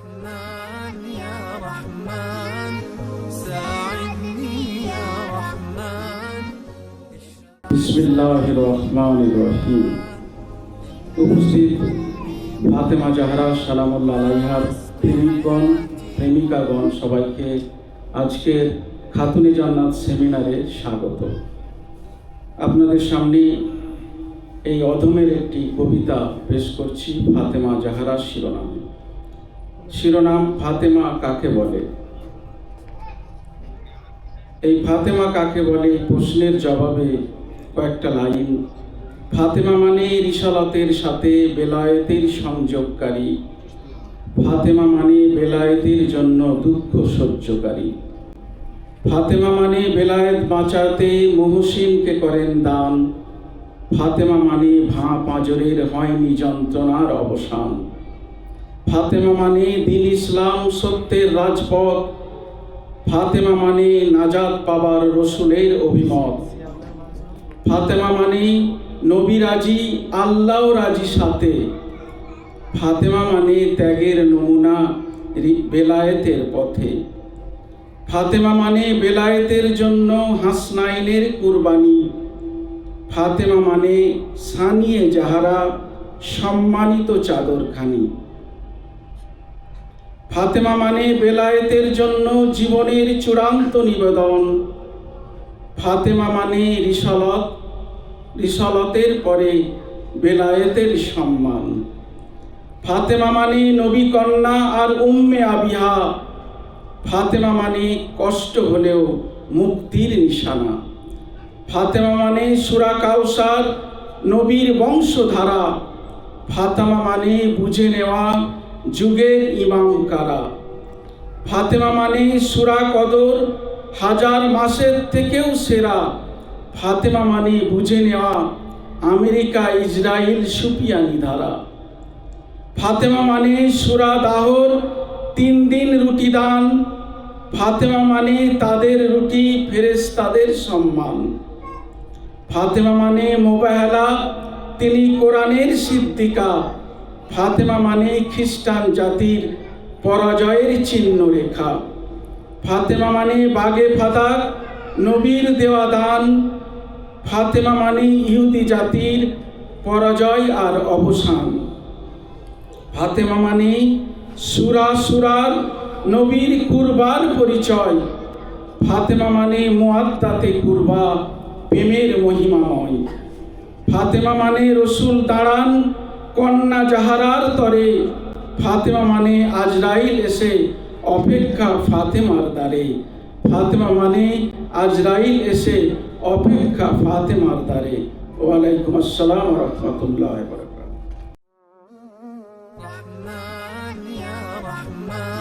رحمن يا رحمن ساعدني يا رحمن বিসমিল্লাহির রহমানির রহিম। উপস্থিত ফাতেমা জাহরা সালামুল্লাহ আলাইহার প্রেমিকগণ প্রেমিকাগণ সবাইকে আজকের খাতুনে জান্নাত সেমিনারে স্বাগত। আপনাদের সামনে এই অধমের একটি কবিতা পেশ করছি ফাতেমা জাহরা শিরোনামে। শিরোনাম ফাতেমা কাকে বলে। এই ফাতেমা কাকে বলে এই প্রশ্নের জবাবে কয়েকটা লাইন। ফাতেমা মানে রিসালাতের সাথে বেলায়েতের সংযোগকারী, ফাতেমা মানে বেলায়েতের জন্য দুঃখ সহ্যকারী, ফাতেমা মানে বেলায়েত বাঁচাতে মুহসিনকে করেন দান, ফাতেমা মানে ভাঁ পাঁজরের হয়নি যন্ত্রণার অবসান, ফাতেমা মানে দিন ইসলাম সত্যের রাজপথ, ফাতেমা মানে নাজাত পাবার রসুলের অভিমত, ফাতেমা মানে নবী রাজি আল্লাহ রাজি সাথে, ফাতেমা মানে ত্যাগের নমুনা বেলায়েতের পথে, ফাতেমা মানে বেলায়েতের জন্য হাসনাইনের কুরবানি, ফাতেমা মানে সানিয়ে জাহারা সম্মানিত চাদরখানি, ফাতেমা মানে বেলায়েতের জন্য জীবনের চূড়ান্ত নিবেদন, ফাতেমা মানে রিসালতের পরে বেলায়েতের সম্মান, ফাতেমা মানে নবী কন্যা আর উম্মে আবিহা, ফাতেমা মানে কষ্ট হলেও মুক্তির নিশানা, ফাতেমা মানে সূরা কাউসার নবীর বংশধারা, ফাতেমা মানে বুঝে নেওয়া যুগের ইমাম কারা, ফাতেমা মানে সূরা কদর হাজার মাসের থেকেও সেরা, ফাতেমা মানে বুঝে নেওয়া আমেরিকা ইসরায়েল সুপিয়ানি ধারা, ফাতেমা মানে সূরা দাহর 3 দিন রুটি দান, ফাতেমা মানে তাদের রুটি ফেরেশতাদের সম্মান, ফাতেমা মানে মোবাহেলা তিনি কোরআনের সিদ্দিকা, ফাতেমা মানে খ্রিস্টান জাতির পরাজয়ের চিহ্ন রেখা, ফাতেমা মানে বাগে ফাদাক নবীর দেওয়া দান, ফাতেমা মানে ইহুদি জাতির পরাজয় আর অবসান, ফাতেমা মানে সুরার নবীর কুরবার পরিচয়, ফাতেমা মানে মুআদ্দাতে কুরবা প্রেমের মহিমাময়, ফাতেমা মানে রসুল দাঁড়ান কন্যা জাহারার তরে, ফাতেমা মানে আজরাইল এসে অপেক্ষা ফাতেমার দ্বারে, ফাতেমা মানে আজরাইল এসে অপেক্ষা ফাতেমার দ্বারে। ওয়ালাইকুম আসসালাম ওয়া রাহমাতুল্লাহি ওয়া বারাকাতুহু। رحمن يا رحمن